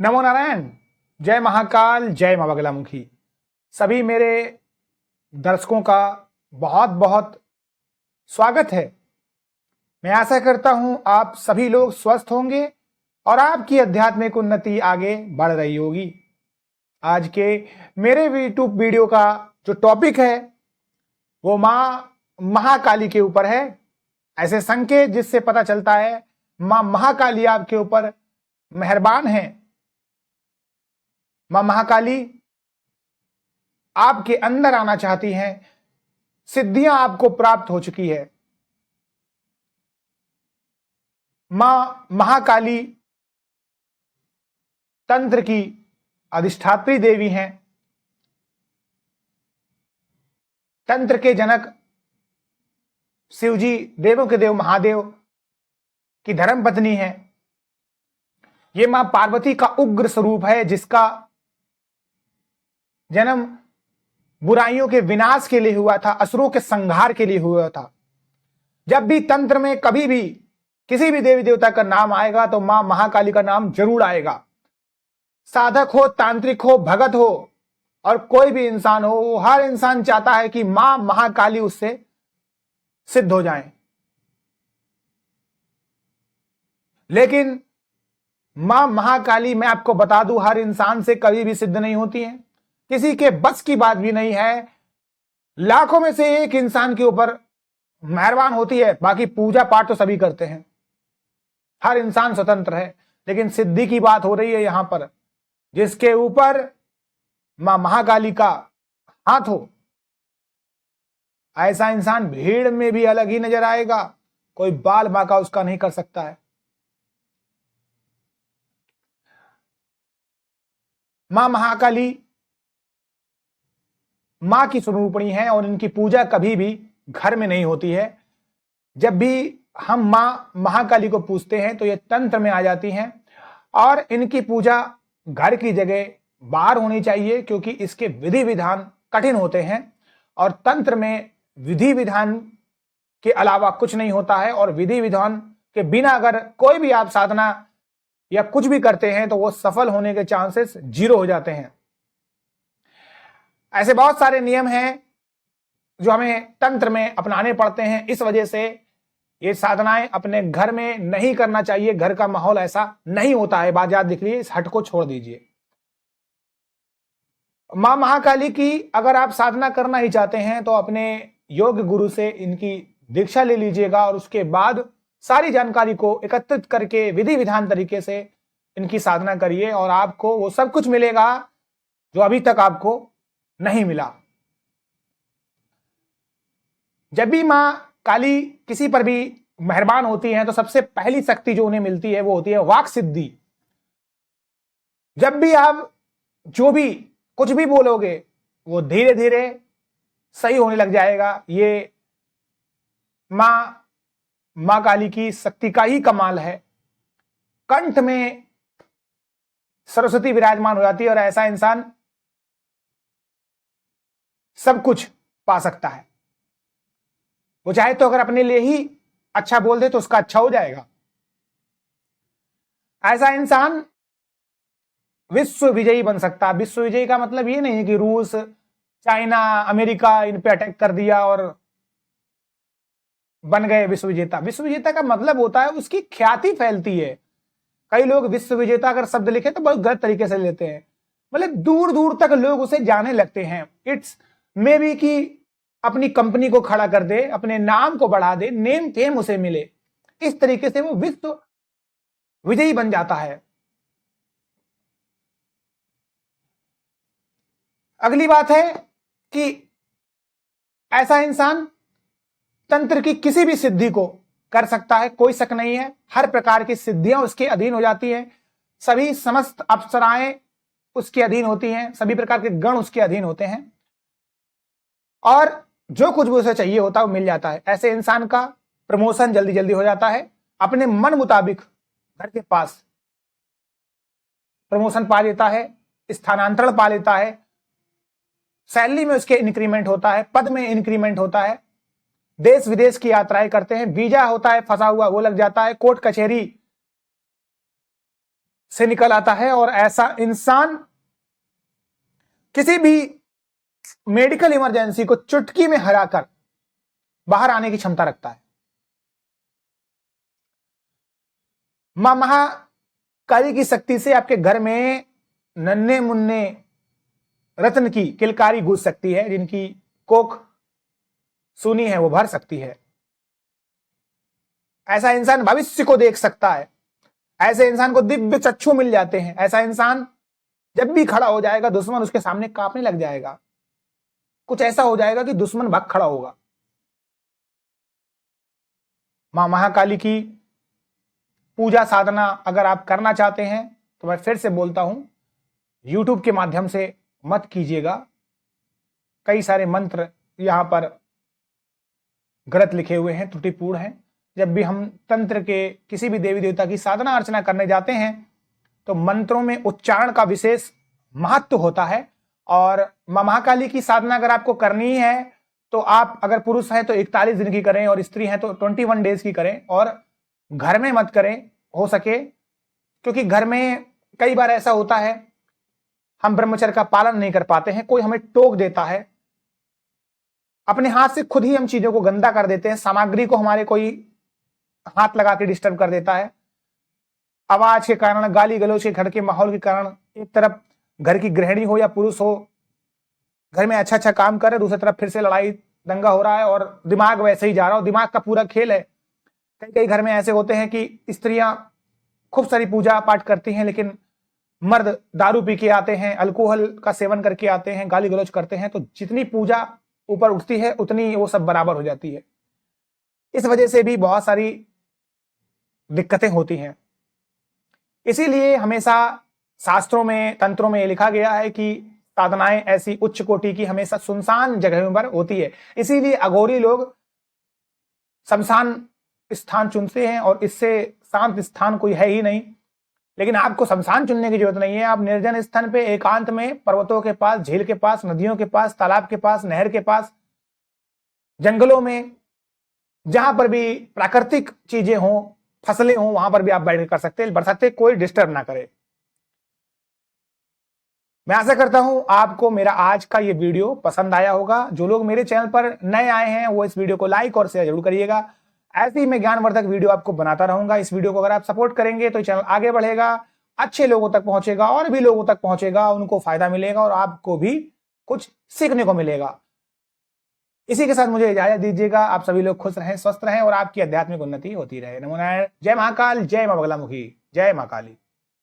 नमो नारायण। जय महाकाल, जय मां बगलामुखी। सभी मेरे दर्शकों का बहुत बहुत स्वागत है। मैं आशा करता हूं आप सभी लोग स्वस्थ होंगे और आपकी आध्यात्मिक उन्नति आगे बढ़ रही होगी। आज के मेरे यूट्यूब वीडियो का जो टॉपिक है वो मां महाकाली के ऊपर है। ऐसे संकेत जिससे पता चलता है मां महाकाली आपके ऊपर मेहरबान है। मां महाकाली आपके अंदर आना चाहती हैं। सिद्धियां आपको प्राप्त हो चुकी है। मां महाकाली तंत्र की अधिष्ठात्री देवी हैं। तंत्र के जनक शिवजी, देवों के देव महादेव की धर्मपत्नी है। ये मां पार्वती का उग्र स्वरूप है, जिसका जन्म बुराइयों के विनाश के लिए हुआ था, असुरों के संहार के लिए हुआ था। जब भी तंत्र में कभी भी किसी भी देवी देवता का नाम आएगा तो मां महाकाली का नाम जरूर आएगा। साधक हो, तांत्रिक हो, भगत हो और कोई भी इंसान हो, हर इंसान चाहता है कि मां महाकाली उससे सिद्ध हो जाए। लेकिन मां महाकाली, मैं आपको बता दूं, हर इंसान से कभी भी सिद्ध नहीं होती है। किसी के बस की बात भी नहीं है। लाखों में से एक इंसान के ऊपर मेहरबान होती है। बाकी पूजा पाठ तो सभी करते हैं, हर इंसान स्वतंत्र है। लेकिन सिद्धि की बात हो रही है यहां पर, जिसके ऊपर मां महाकाली का हाथ हो, ऐसा इंसान भीड़ में भी अलग ही नजर आएगा। कोई बाल बांका उसका नहीं कर सकता है। मां महाकाली मां की स्वरूपणी है और इनकी पूजा कभी भी घर में नहीं होती है। जब भी हम मां महाकाली को पूजते हैं तो ये तंत्र में आ जाती हैं और इनकी पूजा घर की जगह बाहर होनी चाहिए, क्योंकि इसके विधि विधान कठिन होते हैं और तंत्र में विधि विधान के अलावा कुछ नहीं होता है। और विधि विधान के बिना अगर कोई भी आप साधना या कुछ भी करते हैं तो वो सफल होने के चांसेस 0 हो जाते हैं। ऐसे बहुत सारे नियम हैं जो हमें तंत्र में अपनाने पड़ते हैं। इस वजह से ये साधनाएं अपने घर में नहीं करना चाहिए। घर का माहौल ऐसा नहीं होता है। बात याद दिख रही है, इस हट को छोड़ दीजिए। मां महाकाली की अगर आप साधना करना ही चाहते हैं तो अपने योग गुरु से इनकी दीक्षा ले लीजिएगा और उसके बाद सारी जानकारी को एकत्रित करके विधि विधान तरीके से इनकी साधना करिए और आपको वो सब कुछ मिलेगा जो अभी तक आपको नहीं मिला। जब भी मां काली किसी पर भी मेहरबान होती हैं तो सबसे पहली शक्ति जो उन्हें मिलती है वो होती है वाक सिद्धि। जब भी आप जो भी कुछ भी बोलोगे वो धीरे धीरे सही होने लग जाएगा। ये मां काली की शक्ति का ही कमाल है। कंठ में सरस्वती विराजमान हो जाती है और ऐसा इंसान सब कुछ पा सकता है। वो चाहे तो अगर अपने लिए ही अच्छा बोल दे तो उसका अच्छा हो जाएगा। ऐसा इंसान विश्व विजयी बन सकता है। विश्व विजयी का मतलब ये नहीं है कि रूस, चाइना, अमेरिका इन पे अटैक कर दिया और बन गए विश्व विजेता। विश्व विजेता का मतलब होता है उसकी ख्याति फैलती है। कई लोग विश्व विजेता अगर शब्द लिखे तो बहुत गलत तरीके से लेते हैं, मतलब दूर दूर तक लोग उसे जाने लगते हैं। इट्स मे बी कि अपनी कंपनी को खड़ा कर दे, अपने नाम को बढ़ा दे, नेम फेम उसे मिले, इस तरीके से वो विश्व विजयी बन जाता है। अगली बात है कि ऐसा इंसान तंत्र की किसी भी सिद्धि को कर सकता है, कोई शक नहीं है। हर प्रकार की सिद्धियां उसके अधीन हो जाती हैं। सभी समस्त अप्सराएं उसके अधीन होती हैं, सभी प्रकार के गण उसके अधीन होते हैं और जो कुछ भी उसे चाहिए होता है वो मिल जाता है। ऐसे इंसान का प्रमोशन जल्दी जल्दी हो जाता है। अपने मन मुताबिक घर के पास प्रमोशन पा लेता है, स्थानांतरण पा लेता है, सैलरी में उसके इंक्रीमेंट होता है, पद में इंक्रीमेंट होता है, देश विदेश की यात्राएं करते हैं, वीजा होता है फंसा हुआ वो लग जाता है, कोर्ट कचहरी से निकल आता है और ऐसा इंसान किसी भी मेडिकल इमरजेंसी को चुटकी में हराकर बाहर आने की क्षमता रखता है। मां महाकाली की शक्ति से आपके घर में नन्हे मुन्ने रत्न की किलकारी गूंज सकती है, जिनकी कोख सुनी है वो भर सकती है। ऐसा इंसान भविष्य को देख सकता है, ऐसे इंसान को दिव्य चक्षु मिल जाते हैं। ऐसा इंसान जब भी खड़ा हो जाएगा दुश्मन उसके सामने कांपने लग जाएगा, कुछ ऐसा हो जाएगा कि दुश्मन भाग खड़ा होगा। मां महाकाली की पूजा साधना अगर आप करना चाहते हैं तो मैं फिर से बोलता हूं, YouTube के माध्यम से मत कीजिएगा। कई सारे मंत्र यहां पर गलत लिखे हुए हैं, त्रुटिपूर्ण हैं। जब भी हम तंत्र के किसी भी देवी देवता की साधना अर्चना करने जाते हैं तो मंत्रों में उच्चारण का विशेष महत्व होता है। और मां महाकाली की साधना अगर आपको करनी है तो आप अगर पुरुष हैं तो 41 दिन की करें और स्त्री हैं तो 21 डेज की करें, और घर में मत करें हो सके, क्योंकि घर में कई बार ऐसा होता है हम ब्रह्मचर्य का पालन नहीं कर पाते हैं, कोई हमें टोक देता है, अपने हाथ से खुद ही हम चीजों को गंदा कर देते हैं, सामग्री को हमारे कोई हाथ लगा के डिस्टर्ब कर देता है। आवाज के कारण, गाली गलौज के घर के माहौल के कारण एक तरफ घर की गृहिणी हो या पुरुष हो, घर में अच्छा अच्छा काम कर रहे, दूसरी तरफ फिर से लड़ाई दंगा हो रहा है और दिमाग वैसे ही जा रहा हो। दिमाग का पूरा खेल है। कई कई घर में ऐसे होते हैं कि स्त्रियां खूब सारी पूजा पाठ करती हैं लेकिन मर्द दारू पी के आते हैं, अल्कोहल का सेवन करके आते हैं, गाली गलौज करते हैं, तो जितनी पूजा ऊपर उठती है उतनी वो सब बराबर हो जाती है। इस वजह से भी बहुत सारी दिक्कतें होती हैं। इसीलिए हमेशा शास्त्रों में, तंत्रों में लिखा गया है कि साधनाएं ऐसी उच्च कोटि की हमेशा सुनसान जगहों पर होती है। इसीलिए अघोरी लोग शमशान स्थान चुनते हैं और इससे शांत स्थान कोई है ही नहीं। लेकिन आपको शमशान चुनने की जरूरत नहीं है। आप निर्जन स्थान पे, एकांत में, पर्वतों के पास, झील के पास, नदियों के पास, तालाब के पास, नहर के पास, जंगलों में, जहां पर भी प्राकृतिक चीजें हों, फसलें हों, वहां पर भी आप बैठ कर सकते हैं, बरसाते कोई डिस्टर्ब ना करे। मैं आशा करता हूं आपको मेरा आज का ये वीडियो पसंद आया होगा। जो लोग मेरे चैनल पर नए आए हैं वो इस वीडियो को लाइक और शेयर जरूर करिएगा। ऐसे ही मैं ज्ञानवर्धक वीडियो आपको बनाता रहूंगा। इस वीडियो को अगर आप सपोर्ट करेंगे तो चैनल आगे बढ़ेगा, अच्छे लोगों तक पहुंचेगा और भी लोगों तक पहुंचेगा, उनको फायदा मिलेगा और आपको भी कुछ सीखने को मिलेगा। इसी के साथ मुझे इजाजत दीजिएगा। आप सभी लोग खुश रहें, स्वस्थ रहें और आपकी आध्यात्मिक उन्नति होती रहे। नमो नारायण। जय महाकाल, जय मां बगलामुखी, जय मां काली।